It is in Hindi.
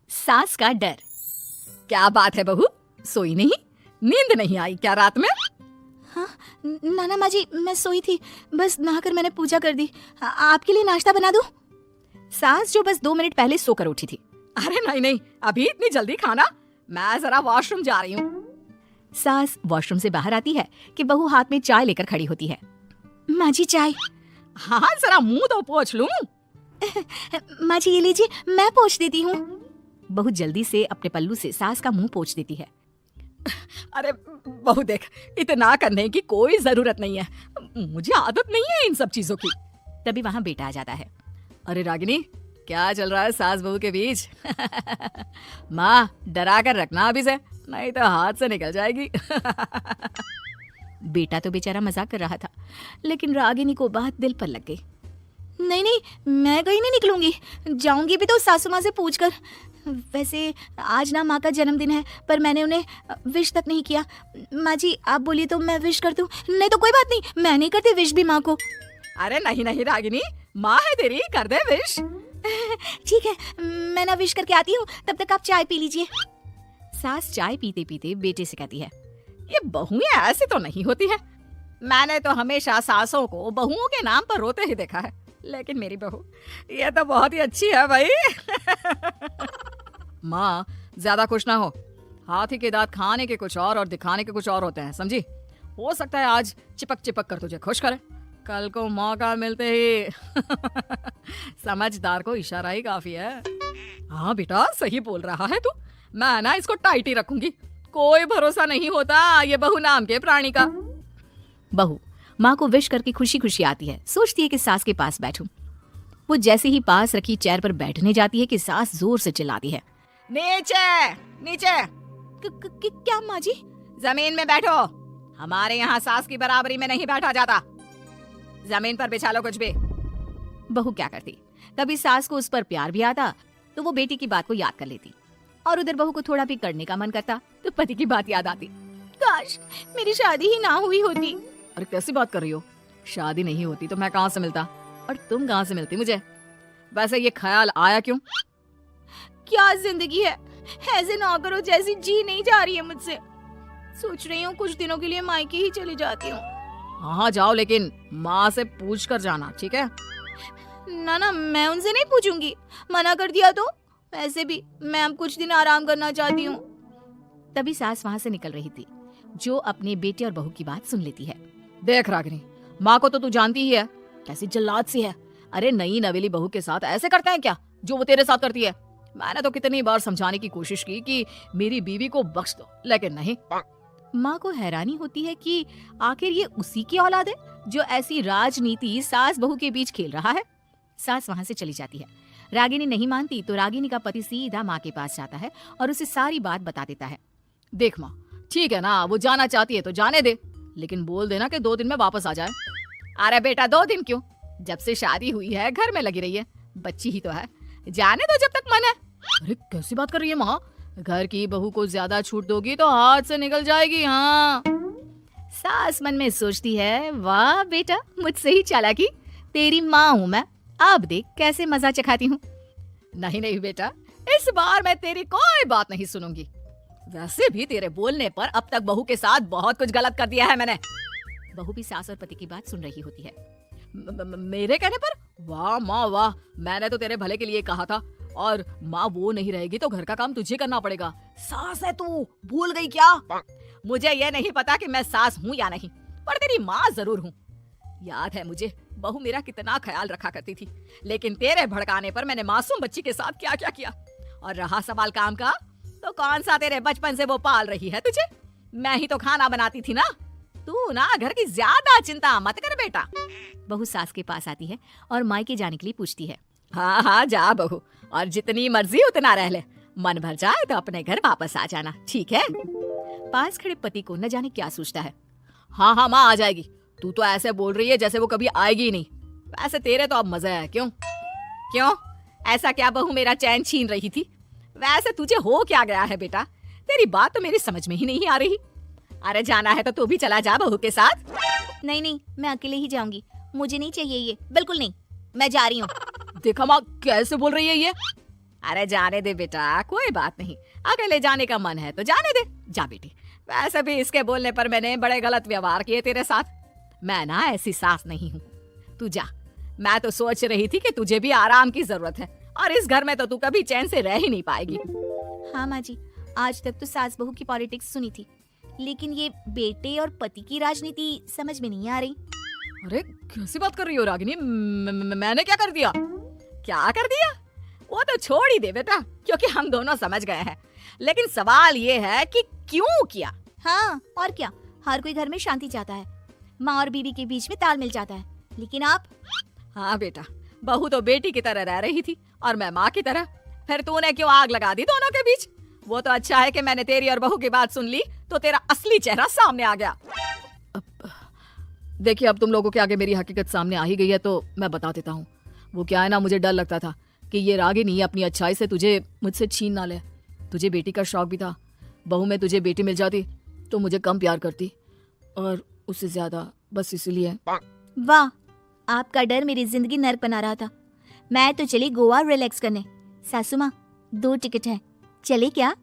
सास का डर। क्या बात है बहू, सोई नहीं? नींद नहीं आई क्या रात में? हाँ नाना माँ जी, मैं सोई थी, बस नहाकर मैंने पूजा कर दी। आपके लिए नाश्ता बना दूं? सास जो बस 2 मिनट पहले सोकर उठी थी। अरे नहीं नहीं, अभी इतनी जल्दी खाना? मैं जरा वॉशरूम जा रही हूँ। सास वॉशरूम से बाहर आती है कि बहू हाथ में चाय लेकर खड़ी होती है। माँ जी चाय। हाँ जरा मुंह तो पोंछ लूं। माँ जी ये लीजिए, मैं पोंछ देती हूँ। बहू जल्दी से अपने पल्लू से सास का मुंह पोंछ देती है। अरे बहू देख, इतना करने की कोई जरूरत नहीं है, मुझे आदत नहीं है इन सब चीजों की। तभी वहाँ बेटा आ जाता है। अरे रागिनी, क्या चल रहा है सास बहू के बीच? माँ डरा कर रखना अभी से, नहीं तो हाथ से निकल जाएगी। बेटा तो बेचारा मजाक कर रहा था, लेकिन रागिनी को बात दिल पर लग गई। नहीं नहीं, मैं कहीं नहीं निकलूंगी, जाऊंगी भी तो सासू माँ से पूछकर। वैसे आज ना माँ का जन्मदिन है, पर मैंने उन्हें विश तक नहीं किया। माँ जी आप बोलिए तो मैं विश कर दूं? नहीं तो कोई बात नहीं, मैं नहीं करती विश भी माँ को। अरे नहीं नहीं रागिनी, माँ है तेरी, कर दे विश। ठीक है, मैं ना विश करके आती हूँ, तब तक आप चाय पी लीजिए। सास चाय पीते पीते बेटे से कहती है, ये बहुएं ऐसी तो नहीं होती है। मैंने तो हमेशा सासों को बहुओं के नाम पर रोते ही देखा है, लेकिन मेरी बहू ये तो बहुत ही अच्छी है भाई। माँ ज्यादा खुश ना हो, हाथी के दांत खाने के कुछ और दिखाने के कुछ और होते हैं, समझी? हो सकता है आज चिपक चिपक कर तुझे खुश करे, कल को मौका मिलते ही। समझदार को इशारा ही काफी है। हाँ बेटा सही बोल रहा है तू, मैं ना इसको टाइट ही रखूंगी, कोई भरोसा नहीं होता ये बहू नाम के प्राणी का। बहू माँ को विश करके खुशी खुशी आती है, सोचती है कि सास के पास बैठूं। वो जैसे ही पास रखी चेयर पर बैठने जाती है कि सास जोर से चिल्लाती है, नीचे नीचे। क्या माँ जी? जमीन में बैठो, हमारे यहाँ सास की बराबरी में नहीं बैठा जाता, जमीन पर बिछा लो कुछ भी। बहू क्या करती, कभी सास को उस पर प्यार भी आता तो वो बेटी की बात को याद कर लेती, और उधर बहू को थोड़ा भी करने का मन करता तो पति की बात याद आती। काश मेरी शादी ही ना हुई होती। अरे कैसी बात कर रही हो? शादी नहीं होती तो मैं कहाँ से मिलता, और तुम कहाँ से मिलती मुझे? वैसे ये ख्याल आया क्यों? क्या जिंदगी है, ऐसे नौकरों जैसी जी नहीं जा रही है मुझसे। सोच रही हूँ कुछ दिनों के लिए मायके ही चली जाती हूँ। हाँ जाओ, लेकिन माँ से पूछ कर जाना, ठीक है? ना मैं उनसे नहीं पूछूंगी, मना कर दिया तो। वैसे भी मैं अब कुछ दिन आराम करना चाहती हूँ। तभी सास वहाँ से निकल रही थी, जो अपने बेटे और बहू की बात सुन लेती है। देख रागिनी, माँ को तो तू जानती ही है, कैसी जल्लाद सी है। अरे नई नवेली बहू के साथ ऐसे करते हैं क्या जो वो तेरे साथ करती है? मैंने तो कितनी बार समझाने की कोशिश की कि मेरी बीवी को बख्श दो, लेकिन नहीं। माँ को हैरानी होती है कि आखिर ये उसी की औलाद है जो ऐसी राजनीति सास बहू के बीच खेल रहा है। सास वहाँ से चली जाती है। रागिनी नहीं मानती तो रागिनी का पति सीधा माँ के पास जाता है और उसे सारी बात बता देता है। देख माँ, ठीक है ना, वो जाना चाहती है तो जाने दे, लेकिन बोल देना कि 2 दिन में वापस आ जाए। अरे बेटा 2 दिन क्यों, जब से शादी हुई है घर में लगी रही है, बच्ची ही तो है, जाने दो जब तक मन है। अरे कैसी बात कर रही है माँ, घर की बहू को ज्यादा छूट दोगी तो हाथ से निकल जाएगी। हाँ, सास मन में सोचती है, वाह बेटा मुझसे ही चालाकी, तेरी माँ हूँ मैं, अब देख कैसे मजा चखाती हूँ। नहीं नहीं बेटा, इस बार मैं तेरी कोई बात नहीं सुनूंगी। वैसे भी तेरे बोलने पर अब तक बहू के साथ बहुत कुछ गलत कर दिया है मैंने। बहू भी सास और पति की बात सुन रही होती है। मेरे कहने पर? वाह माँ वाह, मैंने तो तेरे भले के लिए कहा था, और माँ वो नहीं रहेगी तो घर का काम तुझे करना पड़ेगा। सास है तू, भूल गई क्या? मुझे ये नहीं पता कि मैं सास हूँ या नहीं, पर तेरी माँ जरूर हूँ। याद है मुझे बहू मेरा कितना ख्याल रखा करती थी, लेकिन तेरे भड़काने पर मैंने मासूम बच्ची के साथ क्या क्या किया। और रहा सवाल काम का, तो कौन सा तेरे बचपन से वो पाल रही है तुझे? मैं ही तो खाना बनाती थी ना। तू ना घर की ज्यादा चिंता मत कर बेटा। बहू सास के पास आती है और मायके जाने के लिए पूछती है। हाँ हाँ जा बहू, और जितनी मर्जी उतना रह ले, मन भर जाए तो अपने घर वापस आ जाना, ठीक है? पास खड़े पति को न जाने क्या सोचता है। हाँ हाँ माँ आ जाएगी, तू तो ऐसे बोल रही है जैसे वो कभी आएगी ही नहीं। वैसे तेरे तो अब मजा है। क्यों क्यों, ऐसा क्या बहू मेरा चैन छीन रही थी? वैसे तुझे हो क्या गया है बेटा, तेरी बात तो मेरी समझ में ही नहीं आ रही। अरे जाना है तो तू भी चला जा बहू के साथ। नहीं मैं अकेले ही जाऊंगी, मुझे नहीं चाहिए ये, बिल्कुल नहीं, मैं जा रही हूँ। देखा माँ कैसे बोल रही है ये। अरे जाने दे बेटा, कोई बात नहीं। अकेले जाने का मन है तो जाने दे, जा बेटी। वैसे भी इसके बोलने पर मैंने बड़े गलत व्यवहार किए तेरे साथ। मैं ना ऐसी सास नहीं हूँ। तू जा। मैं तो सोच रही थी कि तुझे भी आराम की जरूरत है और इस घर में तो तू कभी चैन से रह ही नहीं पाएगी। हाँ माँ जी, आज तक तो सास बहू की पॉलिटिक्स सुनी थी, लेकिन ये बेटे और पति की राजनीति समझ में नहीं आ रही। अरे कैसी बात कर रही हो रागिनी? मैंने क्या कर दिया? क्या कर दिया? वो तो छोड़ ही दे बेटा, क्योंकि हम दोनों समझ गए हैं। लेकिन सवाल ये है कि क्यों किया? हाँ और क्या, हर कोई घर में शांति चाहता है, माँ और बीवी के बीच में तालमेल चाहता है, लेकिन आप? हाँ बेटा, बहू तो बेटी की तरह रह रही थी और मैं माँ की तरह। फिर तूने क्यों आग लगा दी दोनों के बीच? वो तो अच्छा है कि मैंने तेरी और बहू की बात सुन ली तो तेरा असली चेहरा सामने आ गया। देखिए, अब तुम लोगों के आगे मेरी हकीकत सामने आ ही गई है तो मैं बता देता हूँ। वो क्या है ना, मुझे डर लगता था कि ये रागिनी अपनी अच्छाई से तुझे मुझसे छीन ना ले। तुझे बेटी का शौक भी था। बहू में तुझे बेटी मिल जाती तो मुझे कम प्यार करती और उससे ज्यादा, बस इसलिए। वाह, आपका डर मेरी जिंदगी नर्क बना रहा था। मैं तो चली गोवा रिलैक्स करने। सासू माँ, 2 टिकट है, चले क्या?